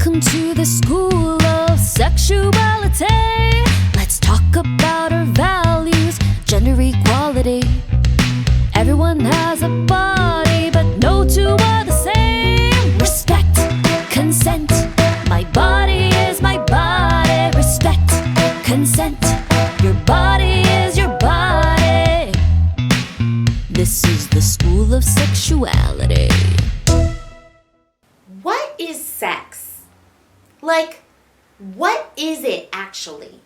Welcome to the school of sexuality. Let's talk about our values, gender equality. Everyone has a body, but no two are the same. Respect, consent. My body is my body. Respect, consent. Your body is your body. This is the school of sexuality. What is sex? Like, what is it actually?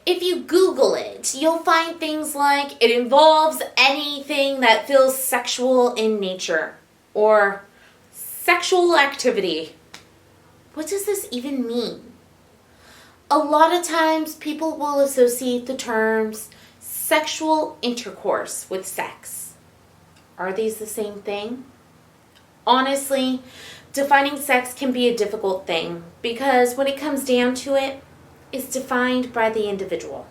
If you Google it, you'll find things like it involves anything that feels sexual in nature or sexual activity. What does this even mean? A lot of times people will associate the terms sexual intercourse with sex. Are these the same thing? Honestly, defining sex can be a difficult thing because when it comes down to it, it's defined by the individual.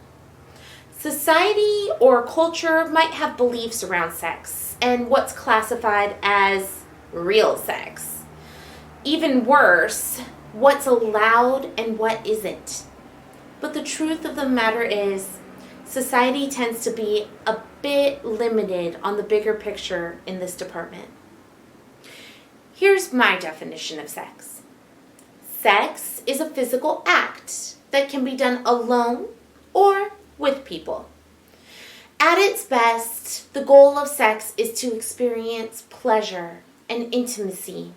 Society or culture might have beliefs around sex and what's classified as real sex. Even worse, what's allowed and what isn't. But the truth of the matter is, society tends to be a bit limited on the bigger picture in this department. Here's my definition of sex. Sex is a physical act that can be done alone or with people. At its best, the goal of sex is to experience pleasure and intimacy,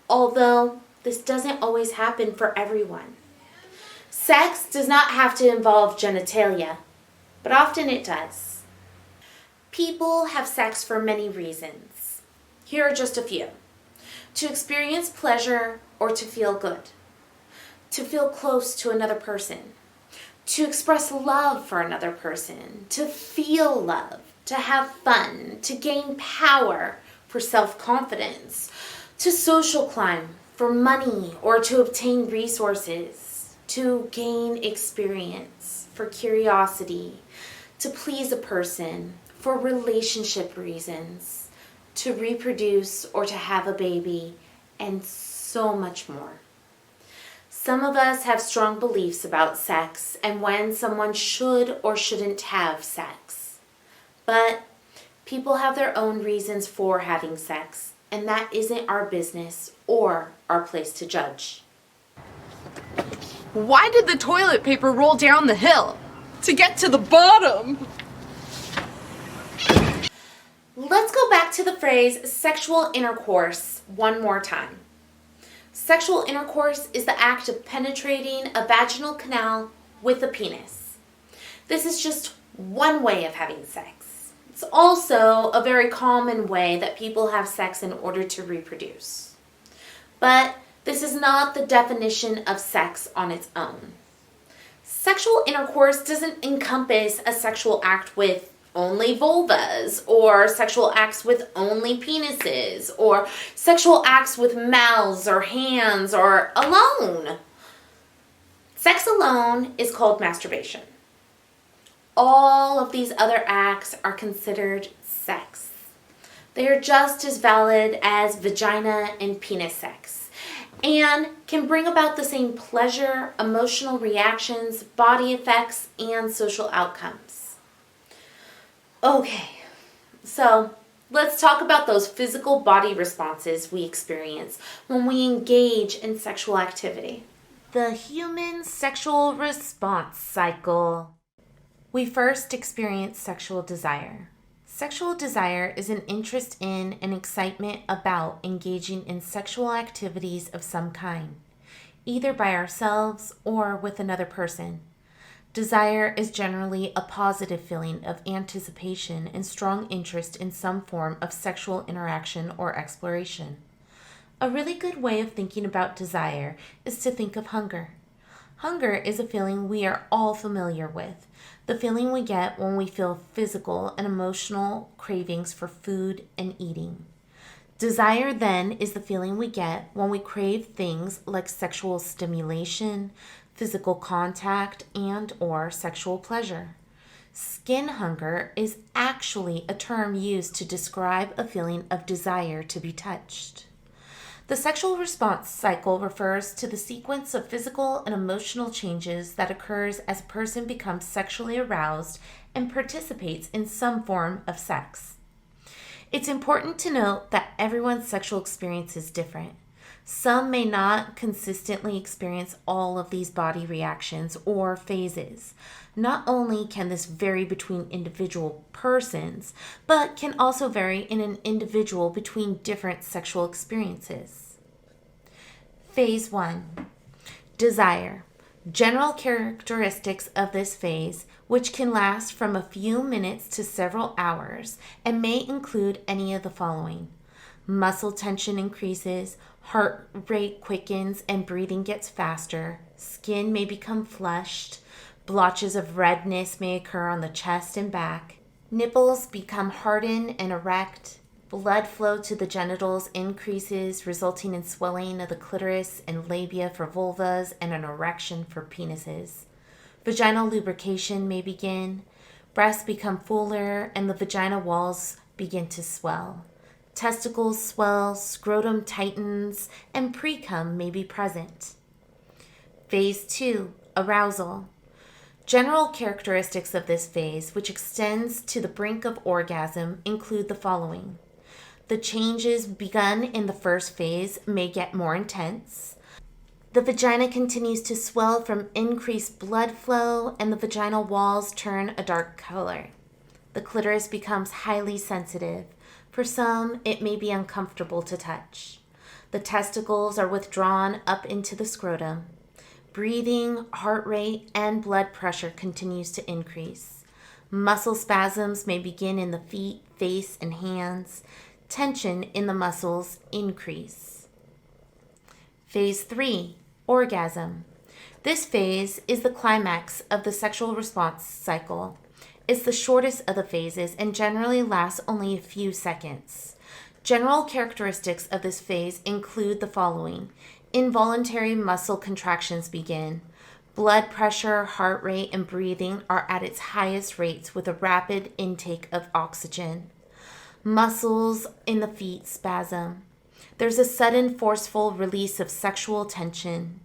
although this doesn't always happen for everyone. Sex does not have to involve genitalia, but often it does. People have sex for many reasons. Here are just a few. To experience pleasure or to feel good. To feel close to another person. To express love for another person. To feel love. To have fun. To gain power for self-confidence. To social climb for money or to obtain resources. To gain experience for curiosity. To please a person for relationship reasons. To reproduce or to have a baby, and so much more. Some of us have strong beliefs about sex and when someone should or shouldn't have sex. But people have their own reasons for having sex, and that isn't our business or our place to judge. Why did the toilet paper roll down the hill? To get to the bottom! Let's go back to the phrase sexual intercourse one more time. Sexual intercourse is the act of penetrating a vaginal canal with a penis. This is just one way of having sex. It's also a very common way that people have sex in order to reproduce. But this is not the definition of sex on its own. Sexual intercourse doesn't encompass a sexual act with only vulvas, or sexual acts with only penises, or sexual acts with mouths or hands, or alone. Sex alone is called masturbation. All of these other acts are considered sex. They are just as valid as vagina and penis sex, and can bring about the same pleasure, emotional reactions, body effects, and social outcomes. Okay, so let's talk about those physical body responses we experience when we engage in sexual activity. The human sexual response cycle. We first experience sexual desire. Sexual desire is an interest in and excitement about engaging in sexual activities of some kind, either by ourselves or with another person. Desire is generally a positive feeling of anticipation and strong interest in some form of sexual interaction or exploration. A really good way of thinking about desire is to think of hunger. Hunger is a feeling we are all familiar with, the feeling we get when we feel physical and emotional cravings for food and eating. Desire, then, is the feeling we get when we crave things like sexual stimulation, physical contact, and or sexual pleasure. Skin hunger is actually a term used to describe a feeling of desire to be touched. The sexual response cycle refers to the sequence of physical and emotional changes that occurs as a person becomes sexually aroused and participates in some form of sex. It's important to note that everyone's sexual experience is different. Some may not consistently experience all of these body reactions or phases. Not only can this vary between individual persons, but can also vary in an individual between different sexual experiences. Phase 1. Desire. General characteristics of this phase, which can last from a few minutes to several hours, and may include any of the following. Muscle tension increases, heart rate quickens and breathing gets faster, skin may become flushed, blotches of redness may occur on the chest and back, nipples become hardened and erect, blood flow to the genitals increases, resulting in swelling of the clitoris and labia for vulvas and an erection for penises. Vaginal lubrication may begin, breasts become fuller, and the vagina walls begin to swell. Testicles swell, scrotum tightens, and precum may be present. Phase 2, arousal. General characteristics of this phase, which extends to the brink of orgasm, include the following. The changes begun in the first phase may get more intense. The vagina continues to swell from increased blood flow, and the vaginal walls turn a dark color. The clitoris becomes highly sensitive. For some, it may be uncomfortable to touch. The testicles are withdrawn up into the scrotum. Breathing, heart rate, and blood pressure continues to increase. Muscle spasms may begin in the feet, face, and hands. Tension in the muscles increase. Phase 3, orgasm. This phase is the climax of the sexual response cycle. It's the shortest of the phases and generally lasts only a few seconds. General characteristics of this phase include the following. Involuntary muscle contractions begin. Blood pressure, heart rate, and breathing are at its highest rates with a rapid intake of oxygen. Muscles in the feet spasm. There's a sudden forceful release of sexual tension.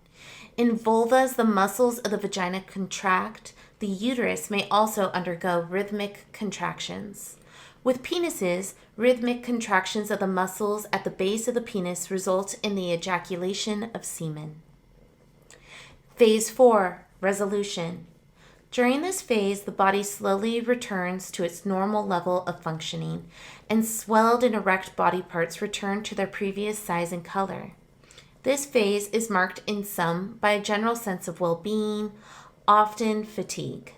In vulvas, the muscles of the vagina contract. The uterus may also undergo rhythmic contractions. With penises, rhythmic contractions of the muscles at the base of the penis result in the ejaculation of semen. Phase 4, resolution. During this phase, the body slowly returns to its normal level of functioning, and swelled and erect body parts return to their previous size and color. This phase is marked in some by a general sense of well-being, often fatigue.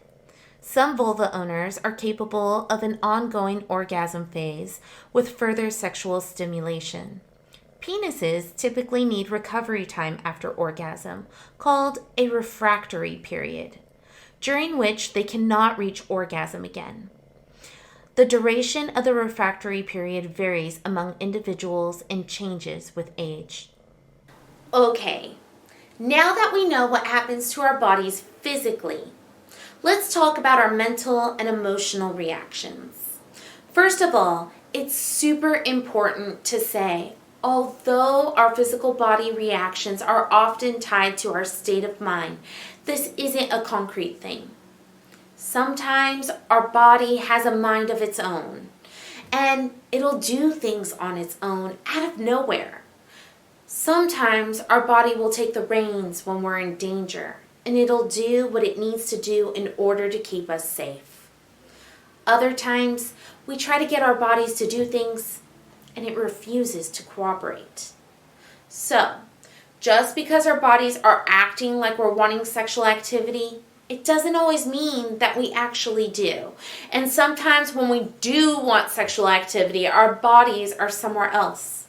Some vulva owners are capable of an ongoing orgasm phase with further sexual stimulation. Penises typically need recovery time after orgasm, called a refractory period, during which they cannot reach orgasm again. The duration of the refractory period varies among individuals and changes with age. Okay, now that we know what happens to our bodies physically, let's talk about our mental and emotional reactions. First of all, it's super important to say, although our physical body reactions are often tied to our state of mind, this isn't a concrete thing. Sometimes our body has a mind of its own, and it'll do things on its own out of nowhere. Sometimes our body will take the reins when we're in danger, and it'll do what it needs to do in order to keep us safe. Other times, we try to get our bodies to do things, and it refuses to cooperate. So, just because our bodies are acting like we're wanting sexual activity, it doesn't always mean that we actually do. And sometimes when we do want sexual activity, our bodies are somewhere else.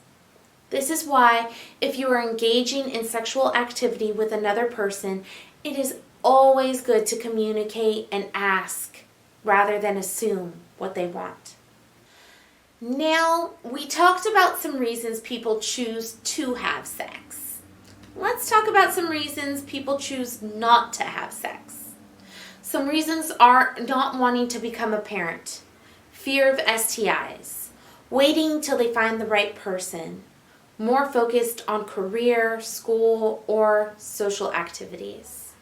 This is why, if you are engaging in sexual activity with another person, it is always good to communicate and ask rather than assume what they want. Now, we talked about some reasons people choose to have sex. Let's talk about some reasons people choose not to have sex. Some reasons are not wanting to become a parent, fear of STIs, waiting till they find the right person, more focused on career, school, or social activities.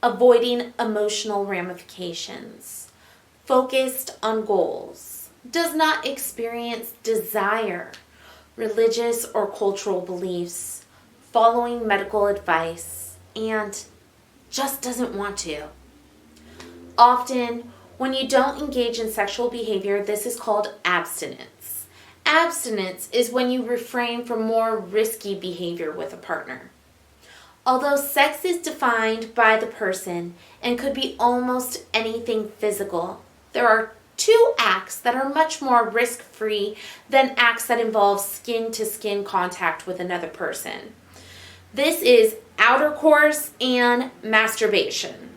Avoiding emotional ramifications. Focused on goals. Does not experience desire, religious or cultural beliefs, following medical advice, and just doesn't want to. Often, when you don't engage in sexual behavior, this is called abstinence. Abstinence is when you refrain from more risky behavior with a partner. Although sex is defined by the person and could be almost anything physical, there are two acts that are much more risk-free than acts that involve skin-to-skin contact with another person. This is outer course and masturbation.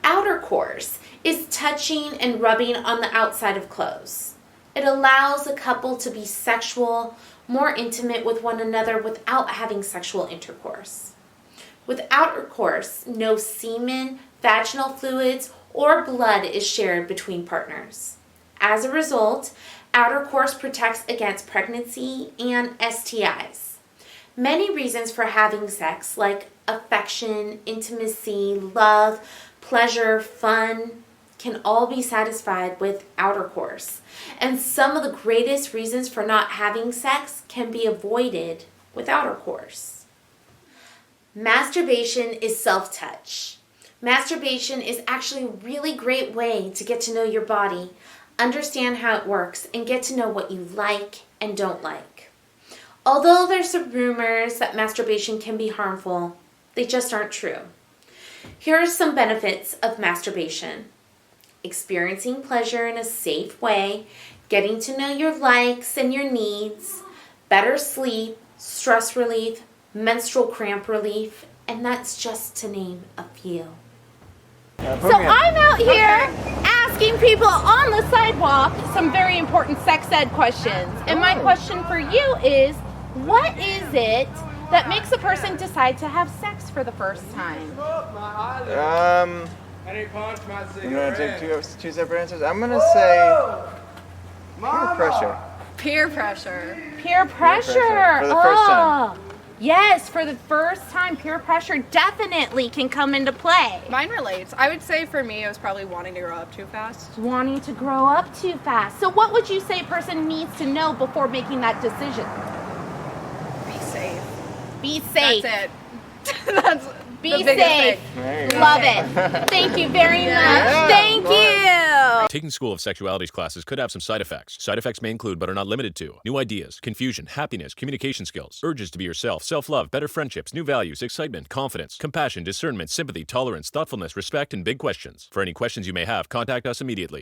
Outer course is touching and rubbing on the outside of clothes. It allows a couple to be sexual, more intimate with one another without having sexual intercourse. With outer course, no semen, vaginal fluids, or blood is shared between partners. As a result, outer course protects against pregnancy and STIs. Many reasons for having sex, like affection, intimacy, love, pleasure, fun, can all be satisfied with outer course. And some of the greatest reasons for not having sex can be avoided with outer course. Masturbation is self-touch. Masturbation is actually a really great way to get to know your body, understand how it works, and get to know what you like and don't like. Although there's some rumors that masturbation can be harmful, they just aren't true. Here are some benefits of masturbation. Experiencing pleasure in a safe way, getting to know your likes and your needs, better sleep, stress relief, menstrual cramp relief, and that's just to name a few. So I'm out here asking people on the sidewalk some very important sex ed questions. And my question for you is, what is it that makes a person decide to have sex for the first time? I'm gonna take two separate answers. I'm gonna say peer pressure. Peer pressure. Peer pressure. For the first time. Yes, for the first time, peer pressure definitely can come into play. Mine relates. I would say for me, it was probably wanting to grow up too fast. Wanting to grow up too fast. So what would you say a person needs to know before making that decision? Be safe. Be safe. That's it. That's Be the biggest safe. thing. There you go. Love it. Thank you very much. Thank you. Taking School of Sexualities classes could have some side effects. Side effects may include, but are not limited to, new ideas, confusion, happiness, communication skills, urges to be yourself, self-love, better friendships, new values, excitement, confidence, compassion, discernment, sympathy, tolerance, thoughtfulness, respect, and big questions. For any questions you may have, contact us immediately.